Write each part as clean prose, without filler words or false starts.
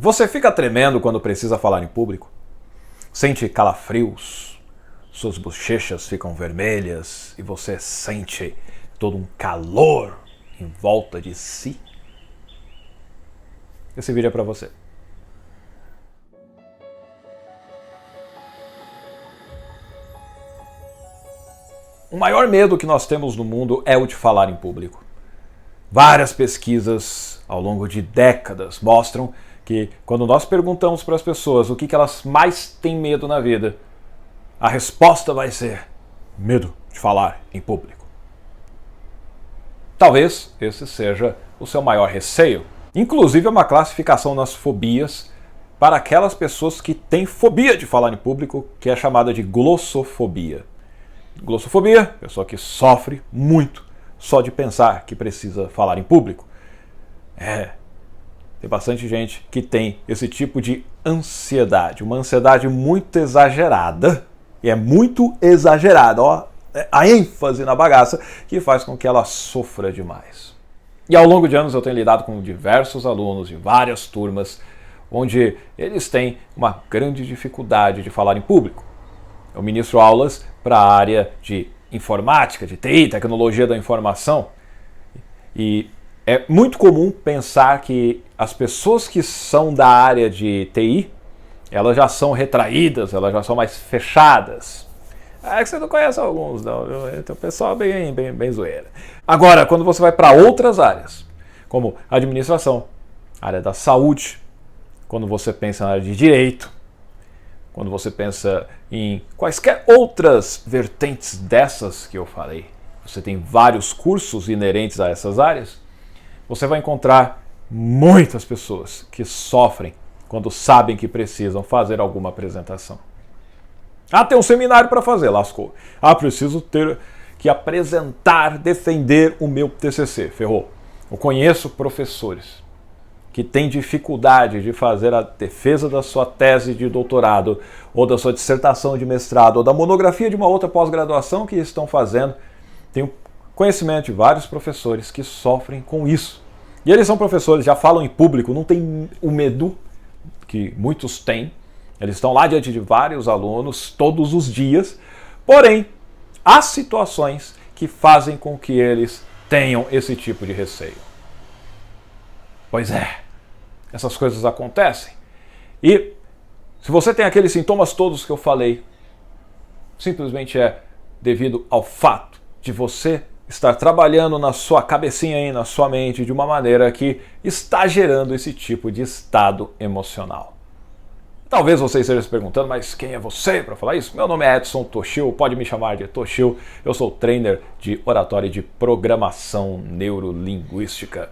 Você fica tremendo quando precisa falar em público? Sente calafrios? Suas bochechas ficam vermelhas e você sente todo um calor em volta de si? Esse vídeo é para você. O maior medo que nós temos no mundo é o de falar em público. Várias pesquisas ao longo de décadas mostram que quando nós perguntamos para as pessoas o que elas mais têm medo na vida, a resposta vai ser medo de falar em público. Talvez esse seja o seu maior receio. Inclusive é uma classificação nas fobias para aquelas pessoas que têm fobia de falar em público, que é chamada de glossofobia. Glossofobia, pessoa que sofre muito só de pensar que precisa falar em público. Tem bastante gente que tem esse tipo de ansiedade, uma ansiedade muito exagerada, e é muito exagerada, ó, a ênfase na bagaça que faz com que ela sofra demais. E ao longo de anos eu tenho lidado com diversos alunos de várias turmas, onde eles têm uma grande dificuldade de falar em público. Eu ministro aulas para a área de informática, de TI, tecnologia da informação, e é muito comum pensar que as pessoas que são da área de TI, elas já são retraídas, elas já são mais fechadas. É que você não conhece alguns, não. Tem um pessoal bem zoeira. Agora, quando você vai para outras áreas, como administração, área da saúde, quando você pensa na área de direito, quando você pensa em quaisquer outras vertentes dessas que eu falei, você tem vários cursos inerentes a essas áreas, você vai encontrar muitas pessoas que sofrem quando sabem que precisam fazer alguma apresentação. Tem um seminário para fazer, lascou. Preciso ter que apresentar, defender o meu TCC, ferrou. Eu conheço professores que têm dificuldade de fazer a defesa da sua tese de doutorado, ou da sua dissertação de mestrado, ou da monografia de uma outra pós-graduação que estão fazendo. Tenho conhecimento de vários professores que sofrem com isso. E eles são professores, já falam em público, não tem o medo que muitos têm. Eles estão lá diante de vários alunos todos os dias. Porém, há situações que fazem com que eles tenham esse tipo de receio. Pois é, essas coisas acontecem. E se você tem aqueles sintomas todos que eu falei, simplesmente é devido ao fato de você estar trabalhando na sua cabecinha aí, na sua mente, de uma maneira que está gerando esse tipo de estado emocional. Talvez você esteja se perguntando, mas quem é você para falar isso? Meu nome é Edson Toshio, pode me chamar de Toshio. Eu sou trainer de oratória e de programação neurolinguística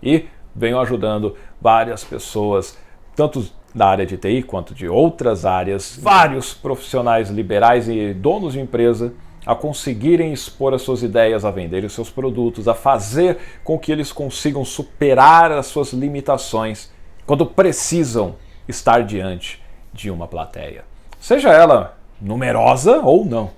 e venho ajudando várias pessoas, tanto da área de TI quanto de outras áreas, vários profissionais liberais e donos de empresa, a conseguirem expor as suas ideias, a venderem os seus produtos, a fazer com que eles consigam superar as suas limitações quando precisam estar diante de uma plateia, seja ela numerosa ou não.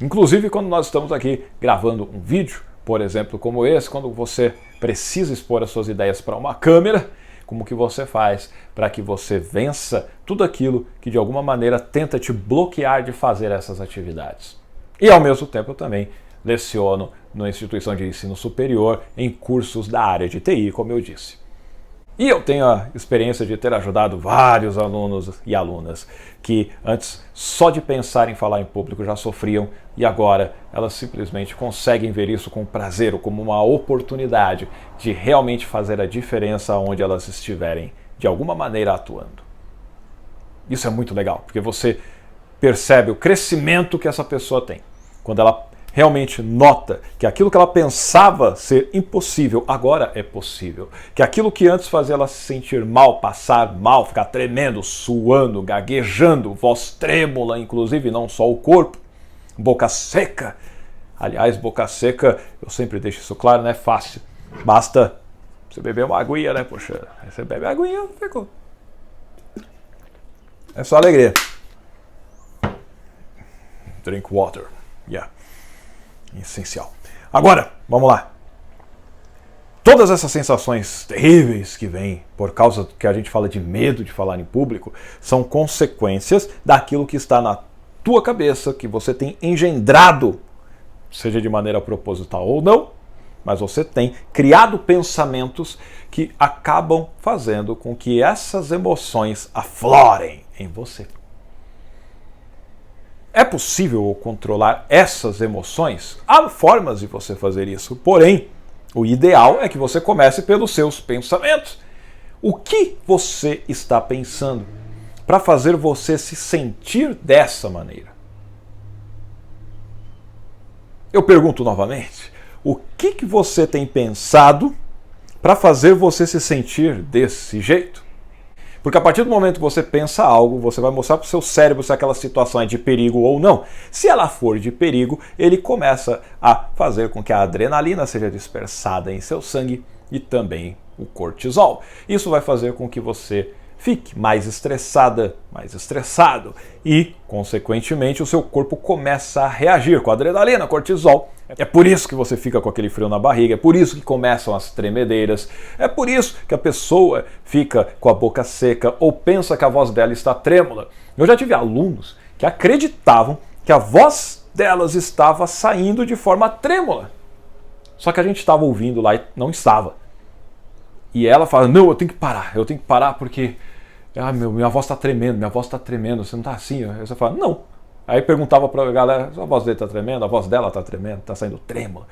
Inclusive quando nós estamos aqui gravando um vídeo, por exemplo, como esse, quando você precisa expor as suas ideias para uma câmera, como que você faz para que você vença tudo aquilo que de alguma maneira tenta te bloquear de fazer essas atividades. E ao mesmo tempo eu também leciono numa instituição de ensino superior em cursos da área de TI, como eu disse. E eu tenho a experiência de ter ajudado vários alunos e alunas que antes só de pensar em falar em público já sofriam e agora elas simplesmente conseguem ver isso com prazer ou como uma oportunidade de realmente fazer a diferença onde elas estiverem de alguma maneira atuando. Isso é muito legal, porque você percebe o crescimento que essa pessoa tem quando ela realmente nota que aquilo que ela pensava ser impossível, agora é possível. Que aquilo que antes fazia ela se sentir mal, passar mal, ficar tremendo, suando, gaguejando, voz trêmula, inclusive, não só o corpo, boca seca. Aliás, boca seca, eu sempre deixo isso claro, não é fácil. Basta você beber uma aguinha, né, poxa? Aí você bebe a aguinha, ficou. É só alegria. Drink water. Yeah. Essencial. Agora, vamos lá. Todas essas sensações terríveis que vêm por causa do que a gente fala de medo de falar em público são consequências daquilo que está na tua cabeça, que você tem engendrado, seja de maneira proposital ou não, mas você tem criado pensamentos que acabam fazendo com que essas emoções aflorem em você. É possível controlar essas emoções? Há formas de você fazer isso, porém, o ideal é que você comece pelos seus pensamentos. O que você está pensando para fazer você se sentir dessa maneira? Eu pergunto novamente, o que você tem pensado para fazer você se sentir desse jeito? Porque a partir do momento que você pensa algo, você vai mostrar para o seu cérebro se aquela situação é de perigo ou não. Se ela for de perigo, ele começa a fazer com que a adrenalina seja dispersada em seu sangue e também o cortisol. Isso vai fazer com que você fique mais estressada, mais estressado e, consequentemente, o seu corpo começa a reagir com adrenalina, cortisol. É por isso que você fica com aquele frio na barriga, é por isso que começam as tremedeiras, é por isso que a pessoa fica com a boca seca ou pensa que a voz dela está trêmula. Eu já tive alunos que acreditavam que a voz delas estava saindo de forma trêmula. Só que a gente estava ouvindo lá e não estava. E ela fala, não, eu tenho que parar porque minha voz está tremendo, você não está assim? Aí você fala, não. Aí perguntava para a galera, a voz dele está tremendo, a voz dela está tremendo, está saindo trêmula.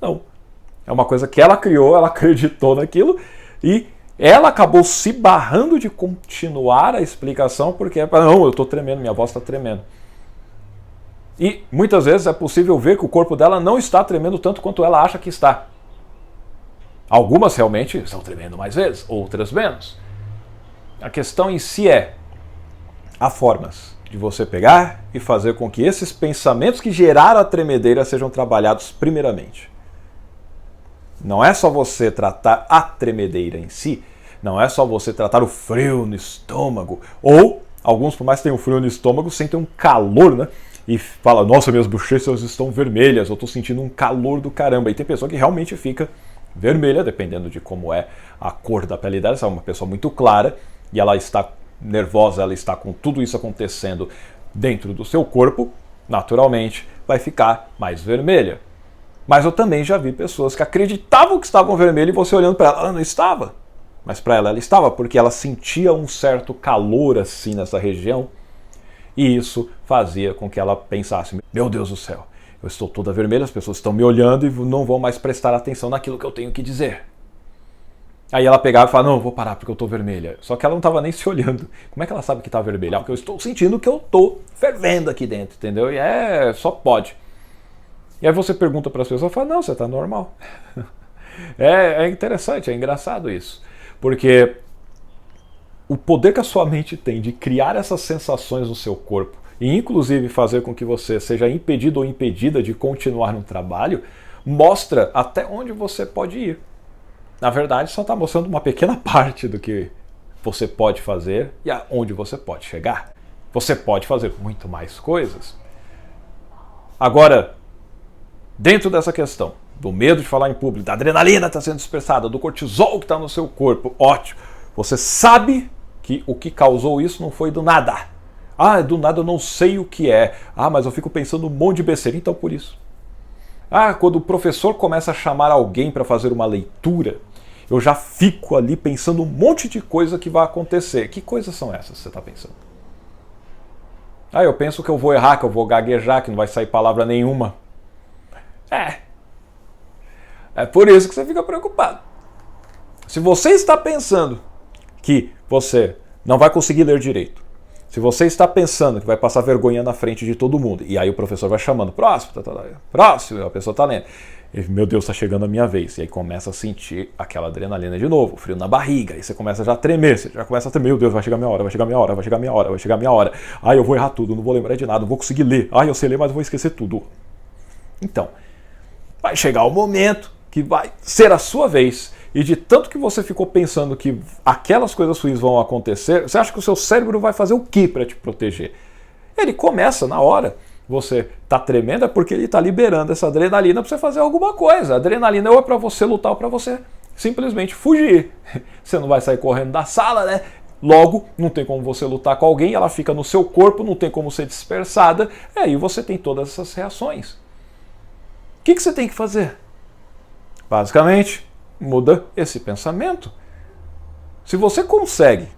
Não. É uma coisa que ela criou, ela acreditou naquilo e ela acabou se barrando de continuar a explicação porque, não, eu estou tremendo, minha voz está tremendo. E muitas vezes é possível ver que o corpo dela não está tremendo tanto quanto ela acha que está. Algumas realmente estão tremendo mais vezes, outras menos. A questão em si há formas de você pegar e fazer com que esses pensamentos que geraram a tremedeira sejam trabalhados primeiramente. Não é só você tratar a tremedeira em si, não é só você tratar o frio no estômago, ou alguns, por mais que tenham frio no estômago, sentem um calor, né? E fala, nossa, minhas bochechas estão vermelhas, eu estou sentindo um calor do caramba. E tem pessoa que realmente fica vermelha, dependendo de como é a cor da pele dela. Se é uma pessoa muito clara e ela está nervosa, ela está com tudo isso acontecendo dentro do seu corpo, naturalmente vai ficar mais vermelha. Mas eu também já vi pessoas que acreditavam que estavam vermelhas e você olhando para ela não estava. Mas para ela estava, porque ela sentia um certo calor assim nessa região e isso fazia com que ela pensasse, meu Deus do céu, eu estou toda vermelha, as pessoas estão me olhando e não vão mais prestar atenção naquilo que eu tenho que dizer. Aí ela pegava e falava, não, eu vou parar porque eu estou vermelha. Só que ela não estava nem se olhando. Como é que ela sabe que está vermelha? Porque eu estou sentindo que eu estou fervendo aqui dentro, entendeu? E só pode. E aí você pergunta para as pessoas, fala, não, você está normal. É interessante, é engraçado isso. Porque o poder que a sua mente tem de criar essas sensações no seu corpo e inclusive fazer com que você seja impedido ou impedida de continuar no trabalho, mostra até onde você pode ir. Na verdade, só está mostrando uma pequena parte do que você pode fazer e aonde você pode chegar. Você pode fazer muito mais coisas. Agora, dentro dessa questão do medo de falar em público, da adrenalina está sendo dispersada, do cortisol que está no seu corpo, ótimo. Você sabe que o que causou isso não foi do nada. Do nada eu não sei o que é. Mas eu fico pensando um monte de besteira, então por isso. Quando o professor começa a chamar alguém para fazer uma leitura, eu já fico ali pensando um monte de coisa que vai acontecer. Que coisas são essas que você está pensando? Eu penso que eu vou errar, que eu vou gaguejar, que não vai sair palavra nenhuma. É por isso que você fica preocupado. Se você está pensando que você não vai conseguir ler direito, se você está pensando que vai passar vergonha na frente de todo mundo, e aí o professor vai chamando, próximo, a pessoa está lendo, e, meu Deus, está chegando a minha vez, e aí começa a sentir aquela adrenalina de novo, frio na barriga, aí você começa já a tremer, você já começa a tremer, meu Deus, vai chegar minha hora, vai chegar minha hora, vai chegar minha hora, vai chegar minha hora, eu vou errar tudo, não vou lembrar de nada, não vou conseguir ler, eu sei ler, mas vou esquecer tudo. Então, vai chegar o momento que vai ser a sua vez, e de tanto que você ficou pensando que aquelas coisas ruins vão acontecer, você acha que o seu cérebro vai fazer o que para te proteger? Ele começa na hora você está tremendo é porque ele está liberando essa adrenalina para você fazer alguma coisa. A adrenalina ou é para você lutar ou para você simplesmente fugir. Você não vai sair correndo da sala, né? Logo, não tem como você lutar com alguém, ela fica no seu corpo, não tem como ser dispersada, e aí você tem todas essas reações. O que você tem que fazer? Basicamente, muda esse pensamento. Se você consegue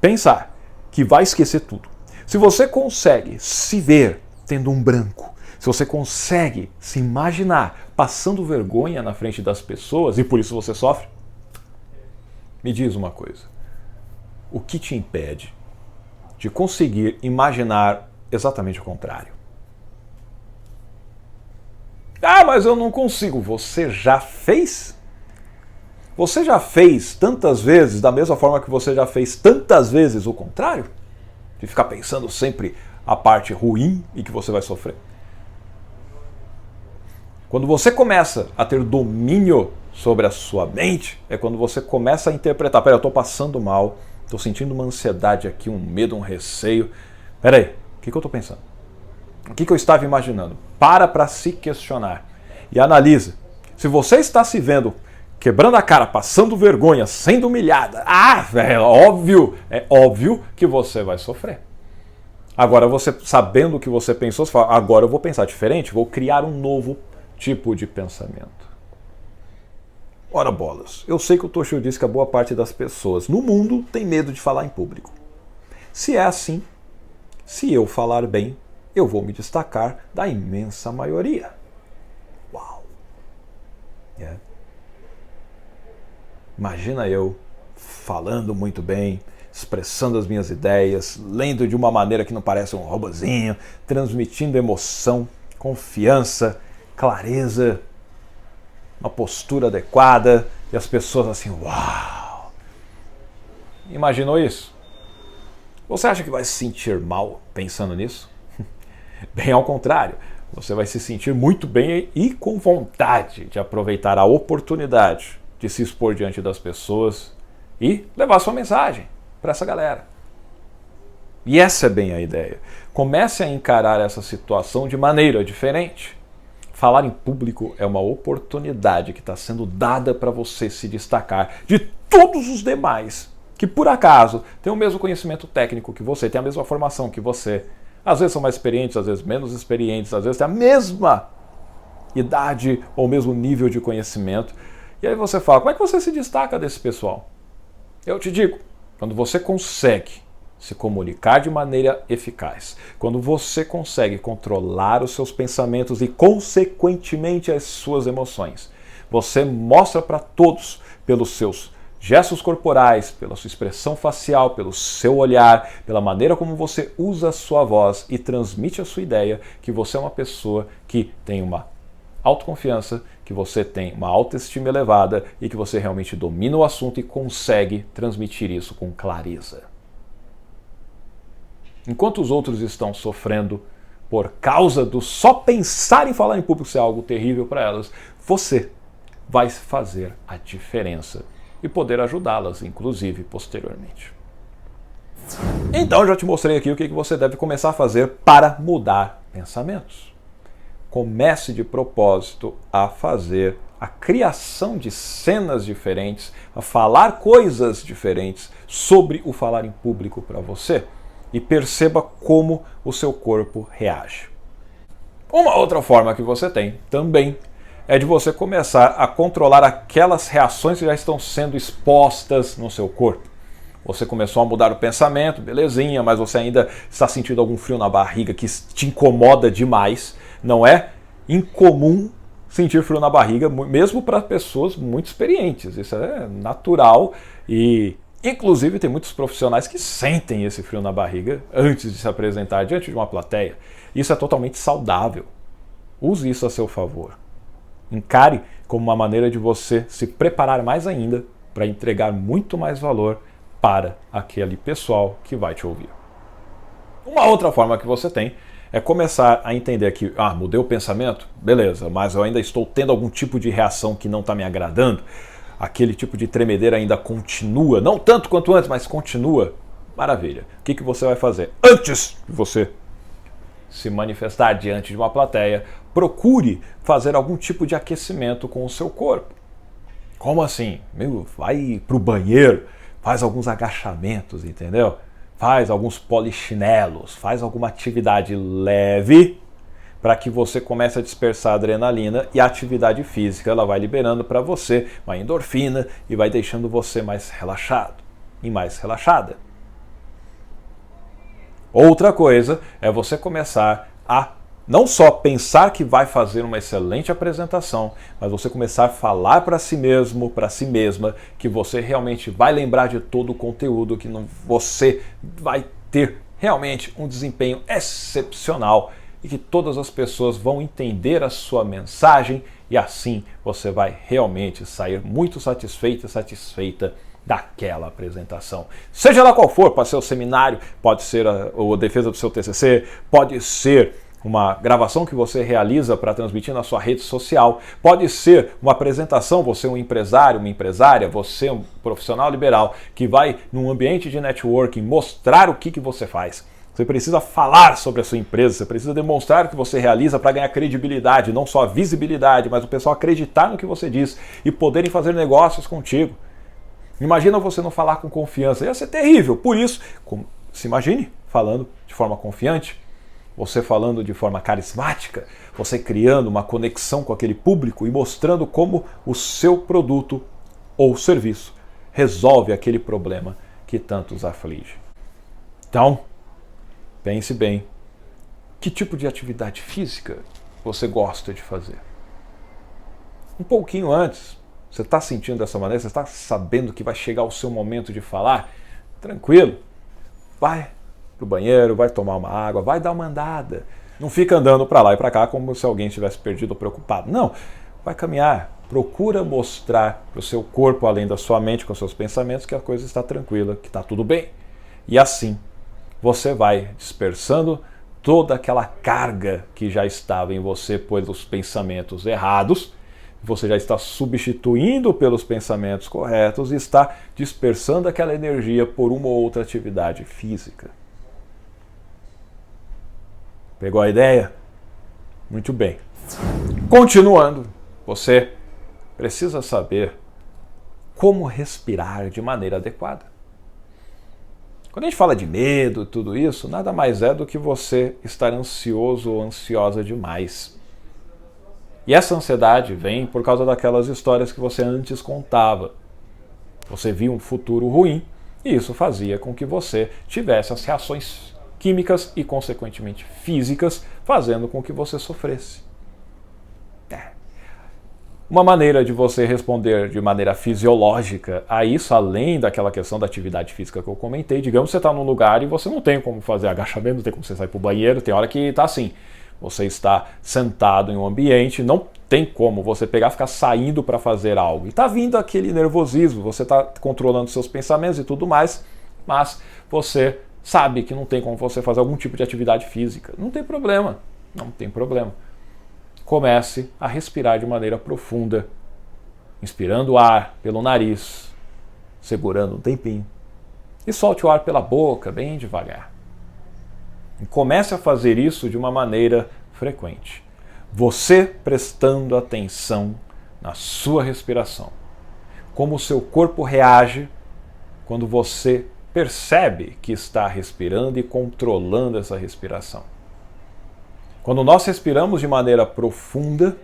pensar que vai esquecer tudo, se você consegue se ver tendo um branco, se você consegue se imaginar passando vergonha na frente das pessoas e por isso você sofre, me diz uma coisa. O que te impede de conseguir imaginar exatamente o contrário? Ah, mas eu não consigo. Você já fez? Você já fez tantas vezes, da mesma forma que você já fez tantas vezes o contrário? De ficar pensando sempre a parte ruim e que você vai sofrer? Quando você começa a ter domínio sobre a sua mente, é quando você começa a interpretar, peraí, eu estou passando mal, estou sentindo uma ansiedade aqui, um medo, um receio. Peraí, o que eu estou pensando? O que eu estava imaginando? Para se questionar e analisa. Se você está se vendo quebrando a cara, passando vergonha, sendo humilhada, é óbvio que você vai sofrer. Agora, você sabendo o que você pensou, você fala, agora eu vou pensar diferente, vou criar um novo tipo de pensamento. Ora bolas, eu sei que o Toshio disse que a boa parte das pessoas no mundo tem medo de falar em público. Se é assim, se eu falar bem, eu vou me destacar da imensa maioria. Uau! Yeah. Imagina eu falando muito bem, expressando as minhas ideias, lendo de uma maneira que não parece um robozinho, transmitindo emoção, confiança, clareza, uma postura adequada, e as pessoas assim, uau! Imaginou isso? Você acha que vai se sentir mal pensando nisso? Bem ao contrário, você vai se sentir muito bem e com vontade de aproveitar a oportunidade de se expor diante das pessoas e levar sua mensagem para essa galera. E essa é bem a ideia. Comece a encarar essa situação de maneira diferente. Falar em público é uma oportunidade que está sendo dada para você se destacar de todos os demais que, por acaso, têm o mesmo conhecimento técnico que você, têm a mesma formação que você. Às vezes são mais experientes, às vezes menos experientes, às vezes têm a mesma idade ou o mesmo nível de conhecimento. E aí você fala, como é que você se destaca desse pessoal? Eu te digo, quando você consegue se comunicar de maneira eficaz, quando você consegue controlar os seus pensamentos e, consequentemente, as suas emoções, você mostra para todos, pelos seus gestos corporais, pela sua expressão facial, pelo seu olhar, pela maneira como você usa a sua voz e transmite a sua ideia, que você é uma pessoa que tem uma autoconfiança, que você tem uma autoestima elevada e que você realmente domina o assunto e consegue transmitir isso com clareza. Enquanto os outros estão sofrendo por causa do só pensar em falar em público ser algo terrível para elas, você vai fazer a diferença e poder ajudá-las, inclusive, posteriormente. Então, eu já te mostrei aqui o que você deve começar a fazer para mudar pensamentos. Comece de propósito a fazer a criação de cenas diferentes, a falar coisas diferentes sobre o falar em público para você. E perceba como o seu corpo reage. Uma outra forma que você tem também é de você começar a controlar aquelas reações que já estão sendo expostas no seu corpo. Você começou a mudar o pensamento, belezinha, mas você ainda está sentindo algum frio na barriga que te incomoda demais. Não é incomum sentir frio na barriga, mesmo para pessoas muito experientes. Isso é natural e inclusive, tem muitos profissionais que sentem esse frio na barriga antes de se apresentar diante de uma plateia. Isso é totalmente saudável. Use isso a seu favor. Encare como uma maneira de você se preparar mais ainda para entregar muito mais valor para aquele pessoal que vai te ouvir. Uma outra forma que você tem é começar a entender que, mudei o pensamento? Beleza, mas eu ainda estou tendo algum tipo de reação que não está me agradando. Aquele tipo de tremedeira ainda continua, não tanto quanto antes, mas continua. Maravilha. O que você vai fazer? Antes de você se manifestar diante de uma plateia, procure fazer algum tipo de aquecimento com o seu corpo. Como assim? Vai pro banheiro, faz alguns agachamentos, entendeu? Faz alguns polichinelos, faz alguma atividade leve para que você comece a dispersar a adrenalina, e a atividade física ela vai liberando para você uma endorfina e vai deixando você mais relaxado e mais relaxada. Outra coisa é você começar a não só pensar que vai fazer uma excelente apresentação, mas você começar a falar para si mesmo, para si mesma, que você realmente vai lembrar de todo o conteúdo, que você vai ter realmente um desempenho excepcional e que todas as pessoas vão entender a sua mensagem, e assim você vai realmente sair muito satisfeito e satisfeita daquela apresentação. Seja lá qual for, pode ser o seminário, pode ser a defesa do seu TCC, pode ser uma gravação que você realiza para transmitir na sua rede social, pode ser uma apresentação, você é um empresário, uma empresária, você é um profissional liberal que vai num ambiente de networking mostrar o que você faz. Você precisa falar sobre a sua empresa, você precisa demonstrar o que você realiza para ganhar credibilidade, não só visibilidade, mas o pessoal acreditar no que você diz e poderem fazer negócios contigo. Imagina você não falar com confiança, ia ser terrível. Por isso, se imagine falando de forma confiante, você falando de forma carismática, você criando uma conexão com aquele público e mostrando como o seu produto ou serviço resolve aquele problema que tantos aflige. Então, pense bem, que tipo de atividade física você gosta de fazer? Um pouquinho antes, você está sentindo dessa maneira, você está sabendo que vai chegar o seu momento de falar? Tranquilo, vai pro banheiro, vai tomar uma água, vai dar uma andada. Não fica andando para lá e para cá como se alguém estivesse perdido ou preocupado. Não, vai caminhar. Procura mostrar para o seu corpo, além da sua mente, com seus pensamentos, que a coisa está tranquila, que está tudo bem. E assim, você vai dispersando toda aquela carga que já estava em você pelos pensamentos errados. Você já está substituindo pelos pensamentos corretos e está dispersando aquela energia por uma ou outra atividade física. Pegou a ideia? Muito bem. Continuando, você precisa saber como respirar de maneira adequada. Quando a gente fala de medo e tudo isso, nada mais é do que você estar ansioso ou ansiosa demais. E essa ansiedade vem por causa daquelas histórias que você antes contava. Você via um futuro ruim e isso fazia com que você tivesse as reações químicas e, consequentemente, físicas, fazendo com que você sofresse. Uma maneira de você responder de maneira fisiológica a isso, além daquela questão da atividade física que eu comentei, digamos que você está num lugar e você não tem como fazer agachamento, não tem como você sair para o banheiro, tem hora que está assim. Você está sentado em um ambiente, não tem como você pegar e ficar saindo para fazer algo. E está vindo aquele nervosismo, você está controlando seus pensamentos e tudo mais, mas você sabe que não tem como você fazer algum tipo de atividade física. Não tem problema, não tem problema. Comece a respirar de maneira profunda, inspirando o ar pelo nariz, segurando um tempinho, e solte o ar pela boca, bem devagar. E comece a fazer isso de uma maneira frequente. Você prestando atenção na sua respiração. Como o seu corpo reage quando você percebe que está respirando e controlando essa respiração. Quando nós respiramos de maneira profunda,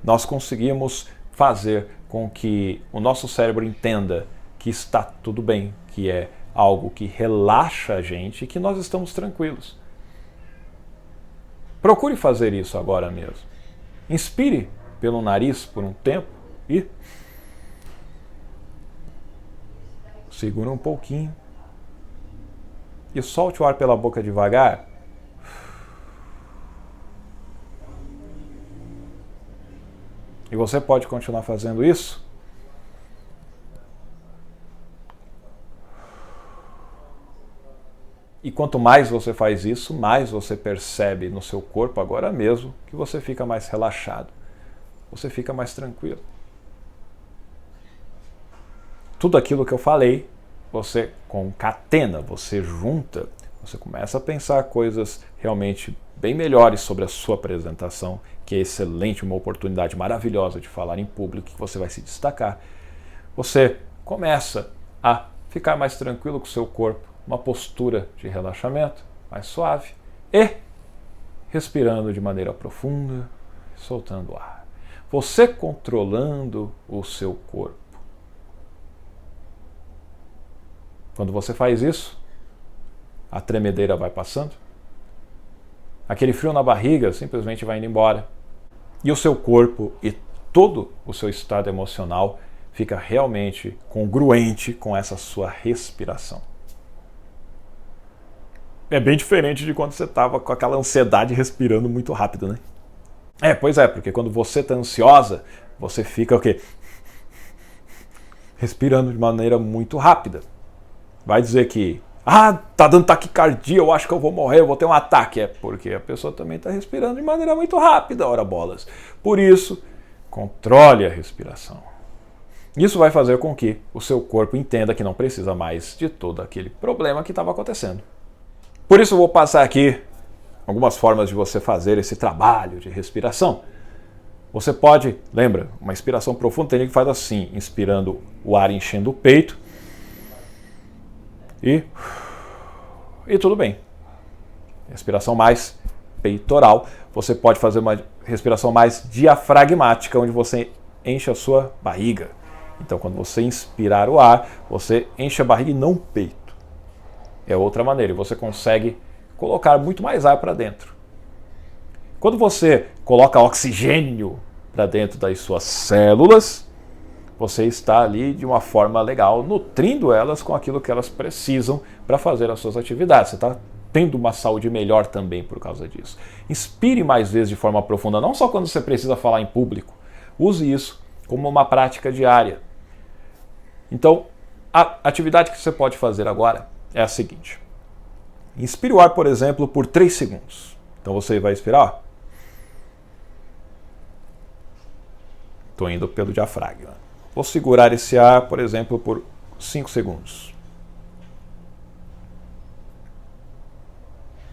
nós conseguimos fazer com que o nosso cérebro entenda que está tudo bem, que é algo que relaxa a gente e que nós estamos tranquilos. Procure fazer isso agora mesmo. Inspire pelo nariz por um tempo e segura um pouquinho e solte o ar pela boca devagar. E você pode continuar fazendo isso e quanto mais você faz isso, mais você percebe no seu corpo agora mesmo que você fica mais relaxado, você fica mais tranquilo. Tudo aquilo que eu falei, você concatena, você junta, você começa a pensar coisas realmente bem melhores sobre a sua apresentação, que é excelente, uma oportunidade maravilhosa de falar em público, que você vai se destacar. Você começa a ficar mais tranquilo com o seu corpo, uma postura de relaxamento mais suave e respirando de maneira profunda, soltando o ar. Você controlando o seu corpo. Quando você faz isso, a tremedeira vai passando, aquele frio na barriga simplesmente vai indo embora e o seu corpo e todo o seu estado emocional fica realmente congruente com essa sua respiração. É bem diferente de quando você estava com aquela ansiedade respirando muito rápido, né? Pois é, porque quando você está ansiosa, você fica o quê? Respirando de maneira muito rápida. Vai dizer que, tá dando taquicardia, eu acho que eu vou morrer, eu vou ter um ataque. É porque a pessoa também está respirando de maneira muito rápida, ora bolas. Por isso, controle a respiração. Isso vai fazer com que o seu corpo entenda que não precisa mais de todo aquele problema que estava acontecendo. Por isso eu vou passar aqui algumas formas de você fazer esse trabalho de respiração. Você pode, lembra, uma inspiração profunda tem gente que faz assim, inspirando o ar enchendo o peito e tudo bem. Respiração mais peitoral. Você pode fazer uma respiração mais diafragmática, onde você enche a sua barriga. Então, quando você inspirar o ar, você enche a barriga e não o peito. É outra maneira, e você consegue colocar muito mais ar para dentro. Quando você coloca oxigênio para dentro das suas células, você está ali de uma forma legal, nutrindo elas com aquilo que elas precisam para fazer as suas atividades. Você está tendo uma saúde melhor também por causa disso. Inspire mais vezes de forma profunda, não só quando você precisa falar em público. Use isso como uma prática diária. Então, a atividade que você pode fazer agora é a seguinte. Inspire o ar, por exemplo, por 3 segundos. Então você vai inspirar. Estou indo pelo diafragma. Vou segurar esse ar, por exemplo, por 5 segundos.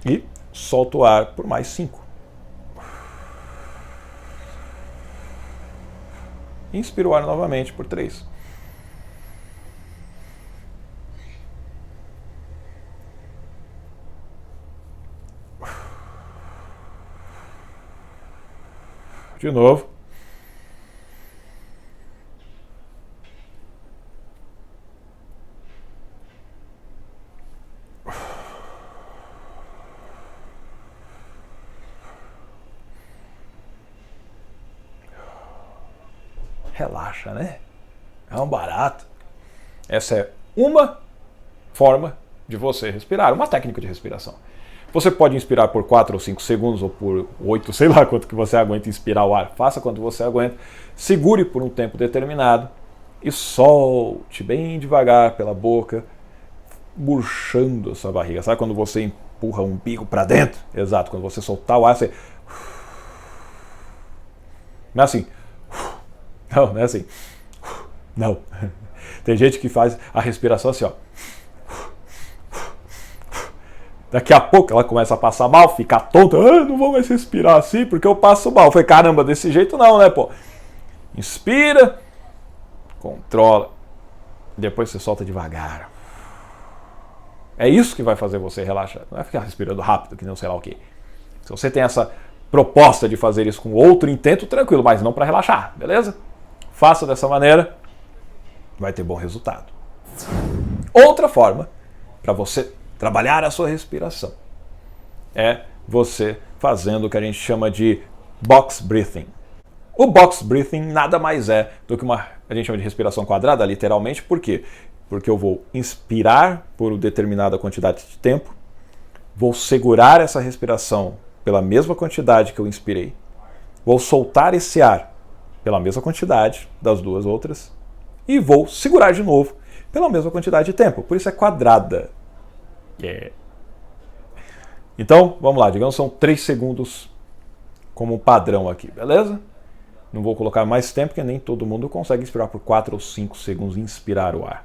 E solto o ar por mais 5. Inspiro o ar novamente por 3. De novo. Relaxa, né? É um barato. Essa é uma forma de você respirar, uma técnica de respiração. Você pode inspirar por 4 ou 5 segundos ou por 8, sei lá quanto que você aguenta inspirar o ar. Faça quanto você aguenta. Segure por um tempo determinado e solte bem devagar pela boca, murchando a sua barriga. Sabe quando você empurra o umbigo para dentro? Exato, quando você soltar o ar, você... Não é assim. Não, não é assim. Não. Tem gente que faz a respiração assim, ó. Daqui a pouco ela começa a passar mal, fica tonta. Não vou mais respirar assim porque eu passo mal. Foi caramba, desse jeito não, né, pô? Inspira, controla, depois você solta devagar. É isso que vai fazer você relaxar. Não é ficar respirando rápido, que não sei lá o quê. Se você tem essa proposta de fazer isso com outro intento, tranquilo, mas não para relaxar, beleza? Faça dessa maneira, vai ter bom resultado. Outra forma para você trabalhar a sua respiração é você fazendo o que a gente chama de box breathing. O box breathing nada mais é do que a gente chama de respiração quadrada, literalmente. Por quê? Porque eu vou inspirar por uma determinada quantidade de tempo, vou segurar essa respiração pela mesma quantidade que eu inspirei, vou soltar esse ar pela mesma quantidade das duas outras e vou segurar de novo pela mesma quantidade de tempo. Por isso é quadrada. Yeah. Então, vamos lá, digamos que são 3 segundos como padrão aqui, beleza? Não vou colocar mais tempo, porque nem todo mundo consegue inspirar por 4 ou 5 segundos e inspirar o ar.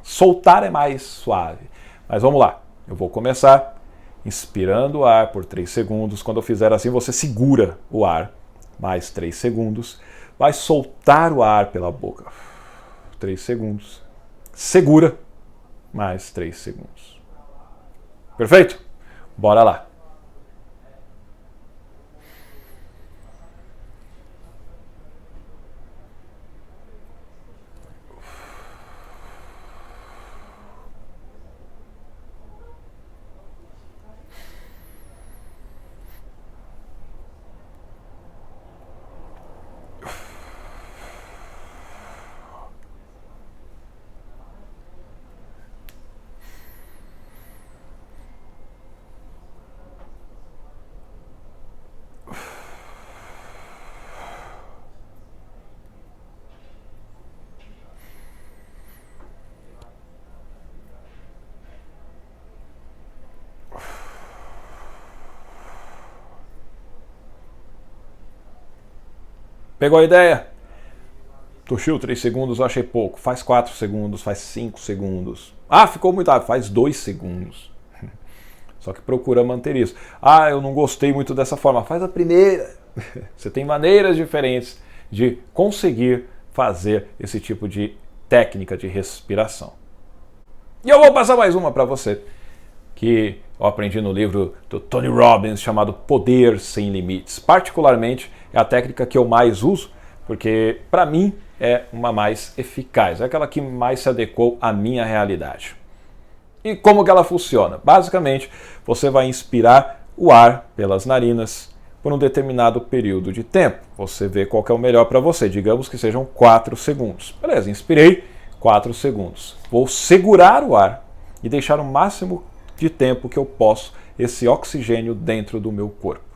Soltar é mais suave. Mas vamos lá, eu vou começar inspirando o ar por 3 segundos. Quando eu fizer assim, você segura o ar, mais 3 segundos. Vai soltar o ar pela boca, 3 segundos. Segura, mais 3 segundos. Perfeito? Bora lá. Pegou a ideia? Toshio, 3 segundos, eu achei pouco. Faz 4 segundos, faz 5 segundos. Ah, ficou muito rápido, faz 2 segundos. Só que procura manter isso. Ah, eu não gostei muito dessa forma. Faz a primeira. Você tem maneiras diferentes de conseguir fazer esse tipo de técnica de respiração. E eu vou passar mais uma para você, que eu aprendi no livro do Tony Robbins, chamado Poder Sem Limites. Particularmente, é a técnica que eu mais uso, porque para mim é uma mais eficaz, é aquela que mais se adequou à minha realidade. E como que ela funciona? Basicamente, você vai inspirar o ar pelas narinas por um determinado período de tempo. Você vê qual que é o melhor para você, digamos que sejam 4 segundos. Beleza, inspirei 4 segundos. Vou segurar o ar e deixar o máximo de tempo que eu posso esse oxigênio dentro do meu corpo.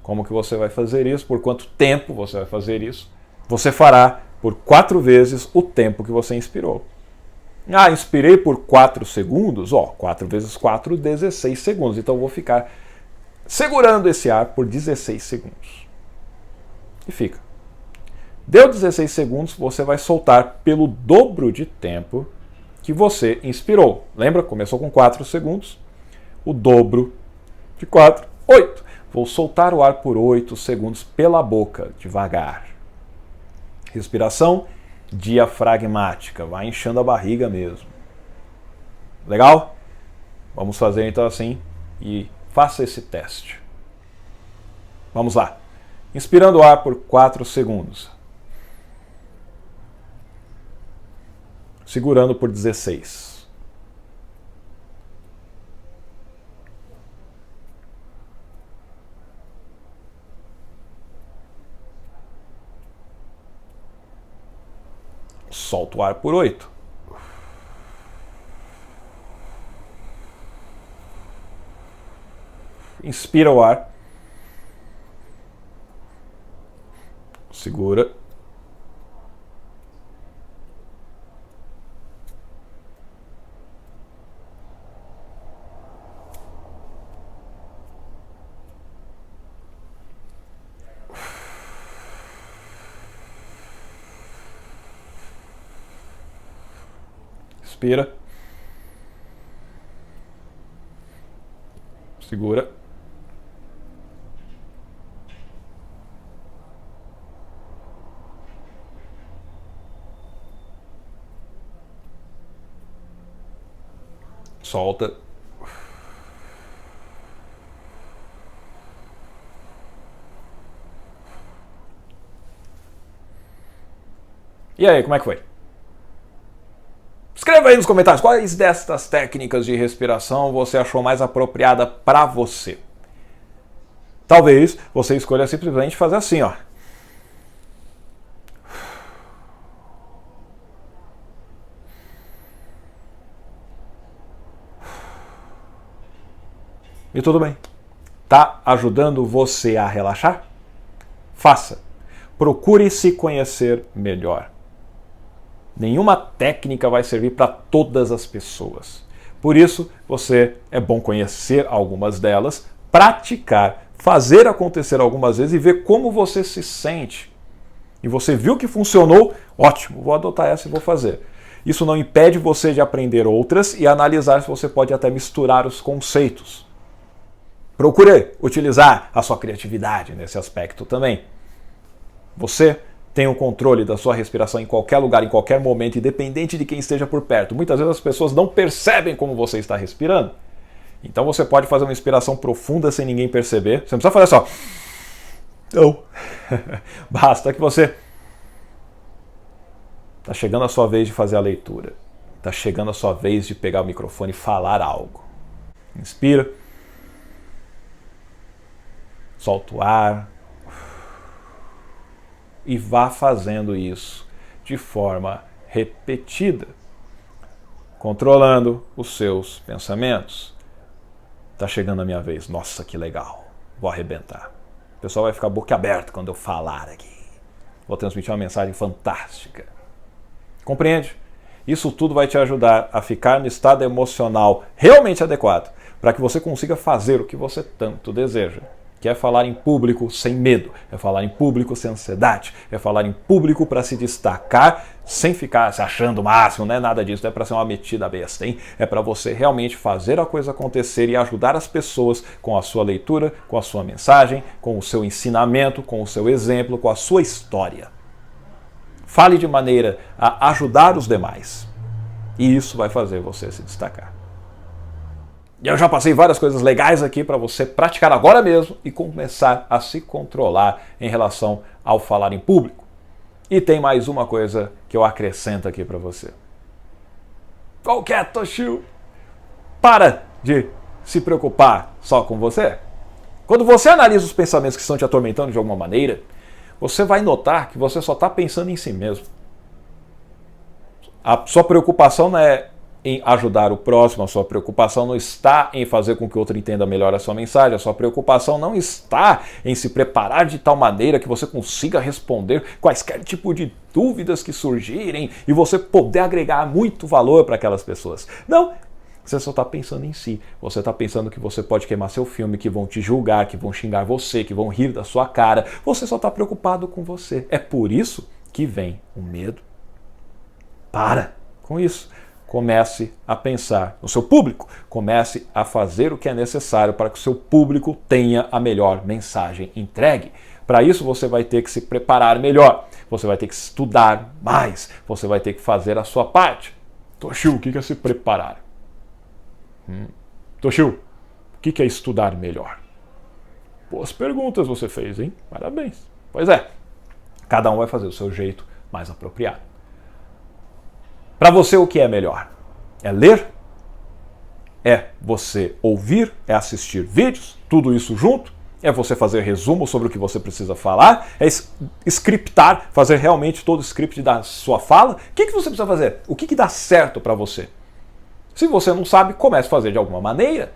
Como que você vai fazer isso? Por quanto tempo você vai fazer isso? Você fará por 4 vezes o tempo que você inspirou. Ah, inspirei por 4 segundos? 4 vezes 4, 16 segundos. Então eu vou ficar segurando esse ar por 16 segundos. E fica. Deu 16 segundos, você vai soltar pelo dobro de tempo que você inspirou. Lembra? Começou com 4 segundos. O dobro de 4, 8. Vou soltar o ar por 8 segundos pela boca, devagar. Respiração diafragmática, vai inchando a barriga mesmo. Legal? Vamos fazer então assim e faça esse teste. Vamos lá. Inspirando o ar por 4 segundos. Segurando por 16. Solta o ar por 8. Inspira o ar. Segura. Inspira. Segura. Solta. E aí, como é que foi? Escreva aí nos comentários quais destas técnicas de respiração você achou mais apropriada para você. Talvez você escolha simplesmente fazer assim, ó. E tudo bem. Tá ajudando você a relaxar? Faça. Procure se conhecer melhor. Nenhuma técnica vai servir para todas as pessoas. Por isso, é bom conhecer algumas delas, praticar, fazer acontecer algumas vezes e ver como você se sente. E você viu que funcionou? Ótimo, vou adotar essa e vou fazer. Isso não impede você de aprender outras e analisar se você pode até misturar os conceitos. Procure utilizar a sua criatividade nesse aspecto também. Você tem o controle da sua respiração em qualquer lugar, em qualquer momento, independente de quem esteja por perto. Muitas vezes as pessoas não percebem como você está respirando. Então você pode fazer uma inspiração profunda sem ninguém perceber. Você não precisa fazer só. Não. Basta que você... Está chegando a sua vez de fazer a leitura. Está chegando a sua vez de pegar o microfone e falar algo. Inspira. Solta o ar. E vá fazendo isso de forma repetida, controlando os seus pensamentos. Está chegando a minha vez. Nossa, que legal. Vou arrebentar. O pessoal vai ficar boquiaberto quando eu falar aqui. Vou transmitir uma mensagem fantástica. Compreende? Isso tudo vai te ajudar a ficar no estado emocional realmente adequado para que você consiga fazer o que você tanto deseja. Que é falar em público sem medo, é falar em público sem ansiedade, é falar em público para se destacar sem ficar se achando o máximo, não é nada disso, não é para ser uma metida besta, hein? É para você realmente fazer a coisa acontecer e ajudar as pessoas com a sua leitura, com a sua mensagem, com o seu ensinamento, com o seu exemplo, com a sua história. Fale de maneira a ajudar os demais e isso vai fazer você se destacar. E eu já passei várias coisas legais aqui para você praticar agora mesmo e começar a se controlar em relação ao falar em público. E tem mais uma coisa que eu acrescento aqui para você. Qual que é, Toshio? Para de se preocupar só com você. Quando você analisa os pensamentos que estão te atormentando de alguma maneira, você vai notar que você só está pensando em si mesmo. A sua preocupação não é em ajudar o próximo, a sua preocupação não está em fazer com que o outro entenda melhor a sua mensagem, a sua preocupação não está em se preparar de tal maneira que você consiga responder quaisquer tipo de dúvidas que surgirem e você poder agregar muito valor para aquelas pessoas. Não, você só está pensando em si, você está pensando que você pode queimar seu filme, que vão te julgar, que vão xingar você, que vão rir da sua cara, você só está preocupado com você. É por isso que vem o medo. Para com isso. Comece a pensar no seu público, comece a fazer o que é necessário para que o seu público tenha a melhor mensagem entregue. Para isso você vai ter que se preparar melhor, você vai ter que estudar mais, você vai ter que fazer a sua parte. Toshio, o que é se preparar? Toshio, o que é estudar melhor? Boas perguntas você fez, hein? Parabéns. Pois é, cada um vai fazer o seu jeito mais apropriado. Para você, o que é melhor? É ler? É você ouvir? É assistir vídeos? Tudo isso junto? É você fazer resumo sobre o que você precisa falar? É scriptar, fazer realmente todo o script da sua fala? O que você precisa fazer? O que dá certo para você? Se você não sabe, comece a fazer de alguma maneira.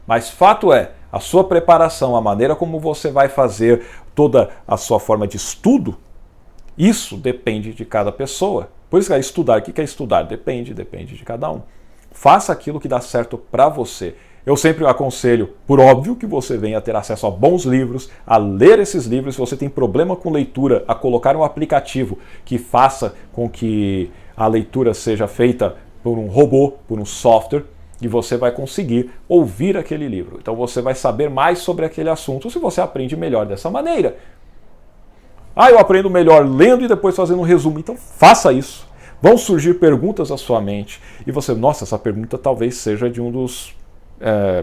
Mas fato é, a sua preparação, a maneira como você vai fazer toda a sua forma de estudo, isso depende de cada pessoa. Por isso que é estudar. O que é estudar? Depende de cada um. Faça aquilo que dá certo para você. Eu sempre aconselho, por óbvio, que você venha ter acesso a bons livros, a ler esses livros. Se você tem problema com leitura, a colocar um aplicativo que faça com que a leitura seja feita por um robô, por um software, e você vai conseguir ouvir aquele livro. Então você vai saber mais sobre aquele assunto se você aprende melhor dessa maneira. Eu aprendo melhor lendo e depois fazendo um resumo. Então faça isso. Vão surgir perguntas à sua mente. E você, nossa, essa pergunta talvez seja de um dos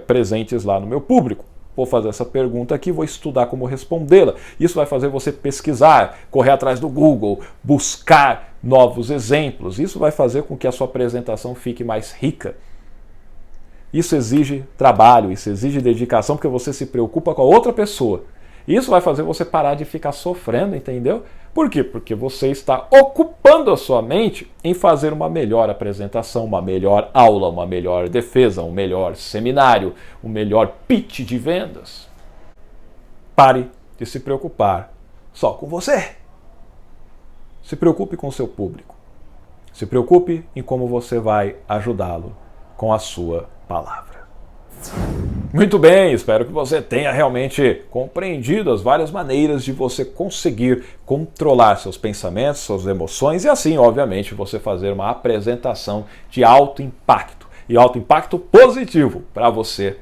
presentes lá no meu público. Vou fazer essa pergunta aqui, vou estudar como respondê-la. Isso vai fazer você pesquisar, correr atrás do Google, buscar novos exemplos. Isso vai fazer com que a sua apresentação fique mais rica. Isso exige trabalho, isso exige dedicação, porque você se preocupa com a outra pessoa. Isso vai fazer você parar de ficar sofrendo, entendeu? Por quê? Porque você está ocupando a sua mente em fazer uma melhor apresentação, uma melhor aula, uma melhor defesa, um melhor seminário, um melhor pitch de vendas. Pare de se preocupar só com você. Se preocupe com o seu público. Se preocupe em como você vai ajudá-lo com a sua palavra. Muito bem, espero que você tenha realmente compreendido as várias maneiras de você conseguir controlar seus pensamentos, suas emoções e assim, obviamente, você fazer uma apresentação de alto impacto e alto impacto positivo para você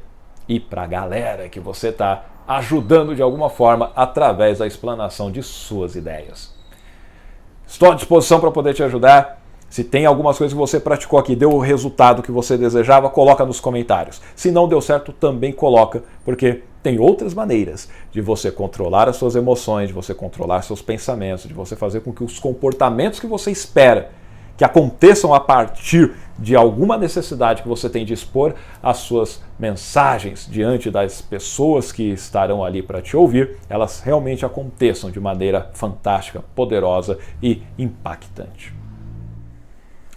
e para a galera que você está ajudando de alguma forma através da explanação de suas ideias. Estou à disposição para poder te ajudar. Se tem algumas coisas que você praticou aqui, deu o resultado que você desejava, coloca nos comentários. Se não deu certo, também coloca, porque tem outras maneiras de você controlar as suas emoções, de você controlar seus pensamentos, de você fazer com que os comportamentos que você espera que aconteçam a partir de alguma necessidade que você tem de expor as suas mensagens diante das pessoas que estarão ali para te ouvir, elas realmente aconteçam de maneira fantástica, poderosa e impactante.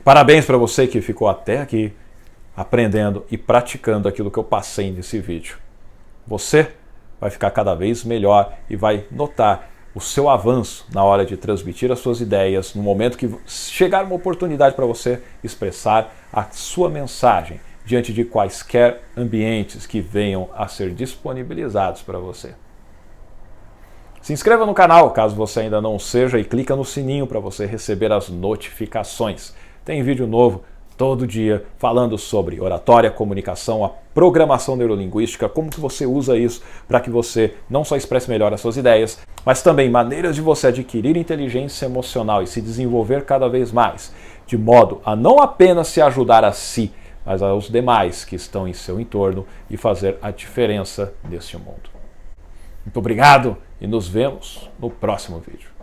Parabéns para você que ficou até aqui aprendendo e praticando aquilo que eu passei nesse vídeo. Você vai ficar cada vez melhor e vai notar o seu avanço na hora de transmitir as suas ideias, no momento que chegar uma oportunidade para você expressar a sua mensagem diante de quaisquer ambientes que venham a ser disponibilizados para você. Se inscreva no canal, caso você ainda não seja, e clica no sininho para você receber as notificações. Tem vídeo novo todo dia falando sobre oratória, comunicação, a programação neurolinguística, como que você usa isso para que você não só expresse melhor as suas ideias, mas também maneiras de você adquirir inteligência emocional e se desenvolver cada vez mais, de modo a não apenas se ajudar a si, mas aos demais que estão em seu entorno e fazer a diferença neste mundo. Muito obrigado e nos vemos no próximo vídeo.